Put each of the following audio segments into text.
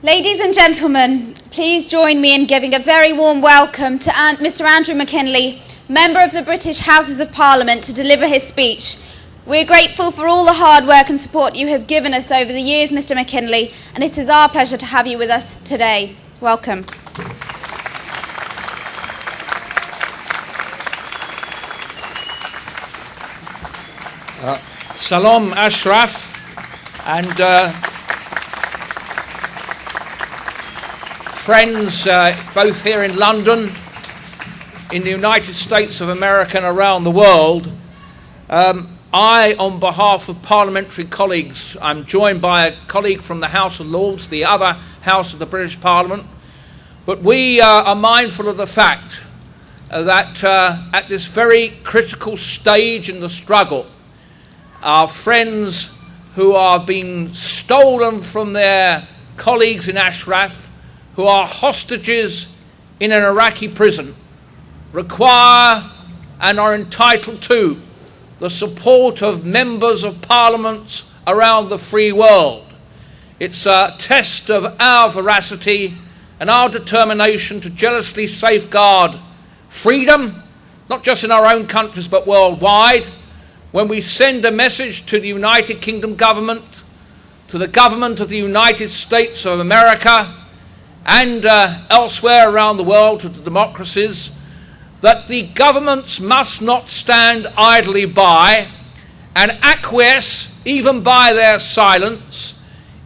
Ladies and gentlemen, please join me in giving a very warm welcome to Mr. Andrew MacKinlay, Member of the British Houses of Parliament, to deliver his speech. We're grateful for all the hard work and support you have given us over the years, Mr. MacKinlay, and it is our pleasure to have you with us today. Welcome. Salam, Ashraf, and friends both here in London, in the United States of America and around the world. I, on behalf of parliamentary colleagues, I'm joined by a colleague from the House of Lords, the other House of the British Parliament, but we are mindful of the fact that at this very critical stage in the struggle, our friends who are being stolen from their colleagues in Ashraf, who are hostages in an Iraqi prison, require and are entitled to the support of members of parliaments around the free world. It's a test of our veracity and our determination to jealously safeguard freedom, not just in our own countries but worldwide, when we send a message to the United Kingdom government, to the government of the United States of America, and elsewhere around the world to the democracies, that the governments must not stand idly by and acquiesce, even by their silence,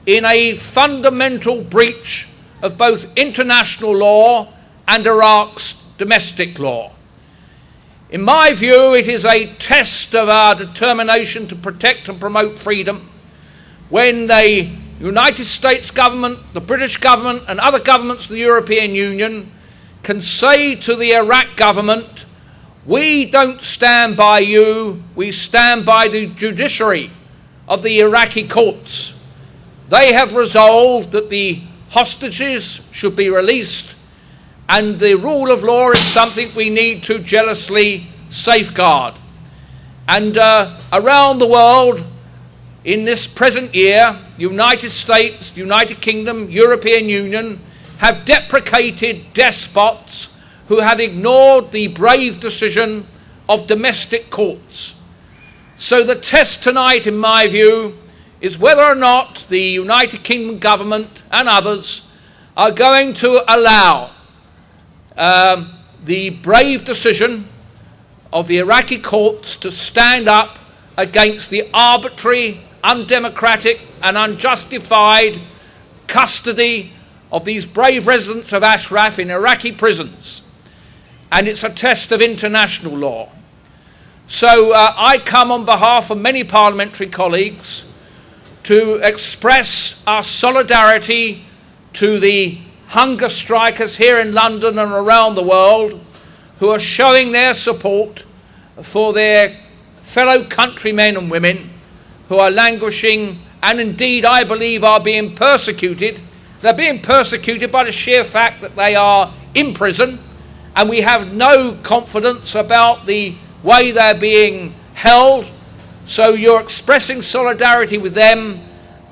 in a fundamental breach of both international law and Iraq's domestic law. In my view, it is a test of our determination to protect and promote freedom when the United States government, the British government and other governments of the European Union can say to the Iraq government, we don't stand by you, we stand by the judiciary of the Iraqi courts. They have resolved that the hostages should be released, and the rule of law is something we need to jealously safeguard. And around the world, in this present year, United States, United Kingdom, European Union have deprecated despots who have ignored the brave decision of domestic courts. So the test tonight, in my view, is whether or not the United Kingdom government and others are going to allow the brave decision of the Iraqi courts to stand up against the arbitrary, undemocratic and unjustified custody of these brave residents of Ashraf in Iraqi prisons. And it's a test of international law. So I come on behalf of many parliamentary colleagues to express our solidarity to the hunger strikers here in London and around the world who are showing their support for their fellow countrymen and women who are languishing and indeed, I believe, are being persecuted. They're being persecuted by the sheer fact that they are in prison, and we have no confidence about the way they're being held. So you're expressing solidarity with them,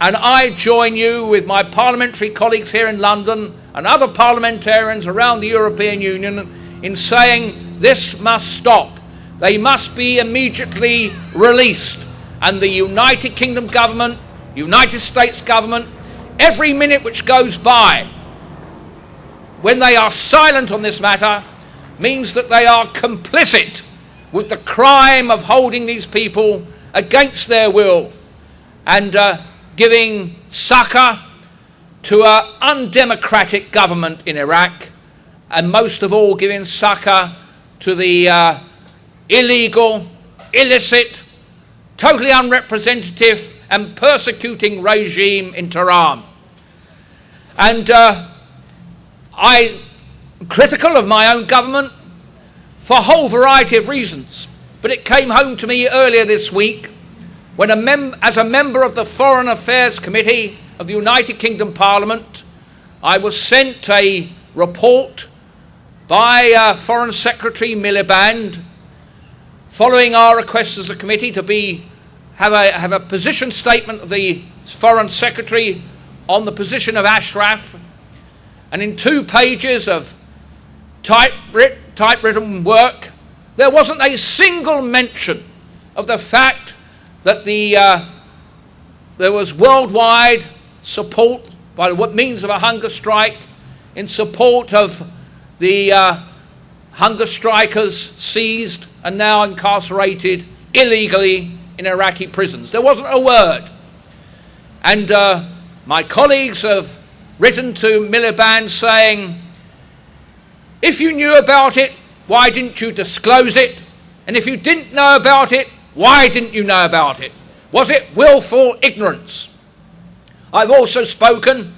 and I join you with my parliamentary colleagues here in London and other parliamentarians around the European Union in saying this must stop. They must be immediately released. And the United Kingdom government, United States government, every minute which goes by when they are silent on this matter means that they are complicit with the crime of holding these people against their will and giving succor to an undemocratic government in Iraq, and most of all giving succor to the illegal, illicit, totally unrepresentative and persecuting regime in Tehran. And I'm critical of my own government for a whole variety of reasons. But it came home to me earlier this week when as a member of the Foreign Affairs Committee of the United Kingdom Parliament, I was sent a report by Foreign Secretary Miliband following our request as a committee to have a position statement of the Foreign Secretary on the position of Ashraf, and in 2 pages of typewritten work, there wasn't a single mention of the fact that there was worldwide support by means of a hunger strike in support of the hunger strikers seized and now incarcerated illegally in Iraqi prisons. There wasn't a word. And my colleagues have written to Miliband saying, if you knew about it, why didn't you disclose it? And if you didn't know about it, why didn't you know about it? Was it willful ignorance? I've also spoken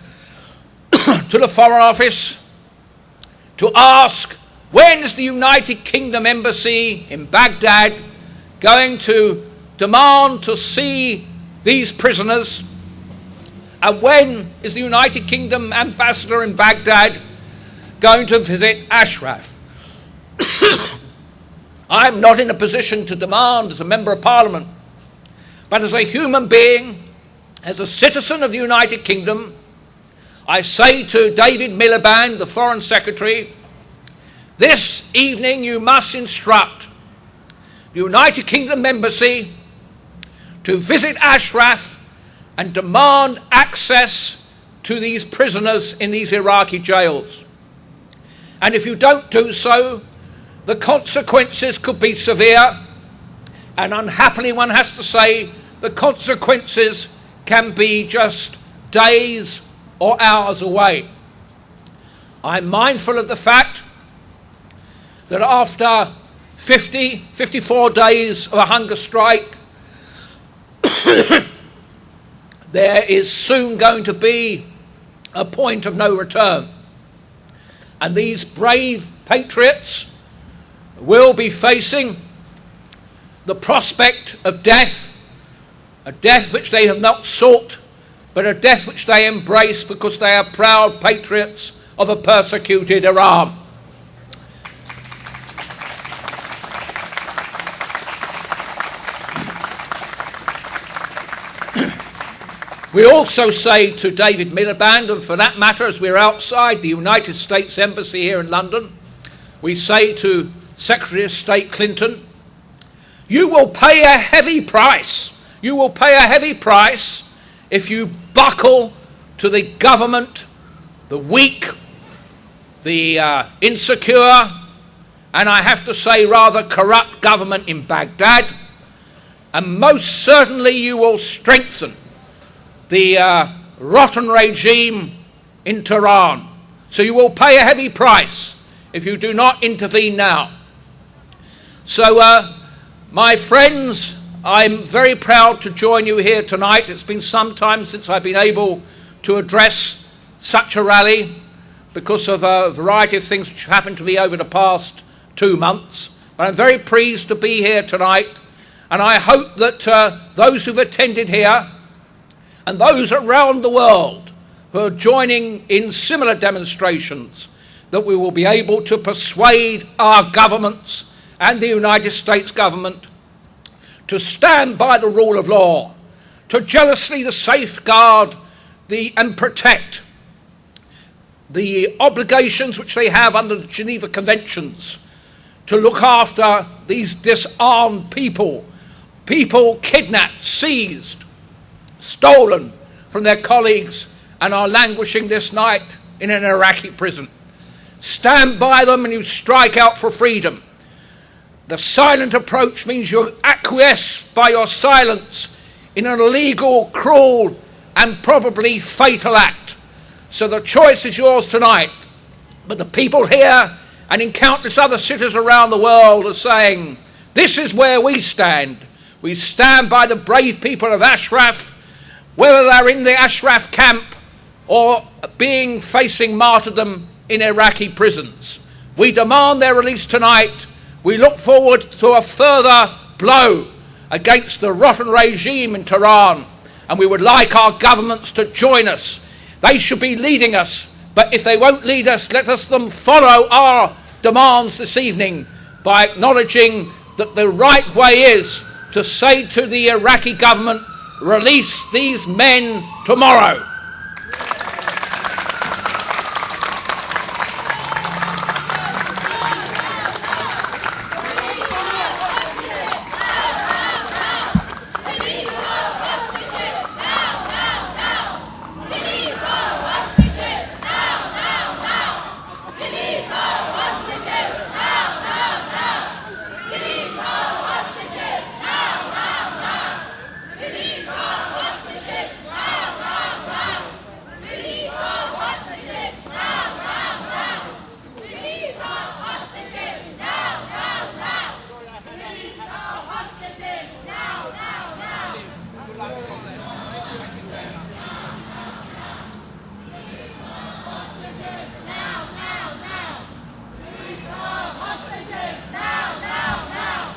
to the Foreign Office to ask, when is the United Kingdom Embassy in Baghdad going to demand to see these prisoners? And when is the United Kingdom ambassador in Baghdad going to visit Ashraf? I'm not in a position to demand as a Member of Parliament, but as a human being, as a citizen of the United Kingdom, I say to David Miliband, the Foreign Secretary, this evening you must instruct the United Kingdom Embassy to visit Ashraf and demand access to these prisoners in these Iraqi jails. And if you don't do so, the consequences could be severe, and unhappily one has to say the consequences can be just days or hours away. I'm mindful of the fact that after 54 days of a hunger strike, there is soon going to be a point of no return. And these brave patriots will be facing the prospect of death, a death which they have not sought, but a death which they embrace because they are proud patriots of a persecuted Iran. We also say to David Miliband, and for that matter, as we're outside the United States Embassy here in London, we say to Secretary of State Clinton, you will pay a heavy price. You will pay a heavy price if you buckle to the government, the weak, the insecure, and I have to say rather corrupt government in Baghdad, and most certainly you will strengthen the rotten regime in Tehran. So you will pay a heavy price if you do not intervene now. So, my friends, I'm very proud to join you here tonight. It's been some time since I've been able to address such a rally because of a variety of things which happened to me over the past 2 months. But I'm very pleased to be here tonight, and I hope that those who've attended here and those around the world who are joining in similar demonstrations, that we will be able to persuade our governments and the United States government to stand by the rule of law, to jealously safeguard and protect the obligations which they have under the Geneva Conventions, to look after these disarmed people kidnapped, seized, stolen from their colleagues and are languishing this night in an Iraqi prison. Stand by them and you strike out for freedom. The silent approach means you acquiesce by your silence in an illegal, cruel and probably fatal act. So the choice is yours tonight. But the people here and in countless other cities around the world are saying, this is where we stand. We stand by the brave people of Ashraf, whether they're in the Ashraf camp or facing martyrdom in Iraqi prisons. We demand their release tonight. We look forward to a further blow against the rotten regime in Tehran, and we would like our governments to join us. They should be leading us, but if they won't lead us, let them follow our demands this evening by acknowledging that the right way is to say to the Iraqi government, release these men tomorrow.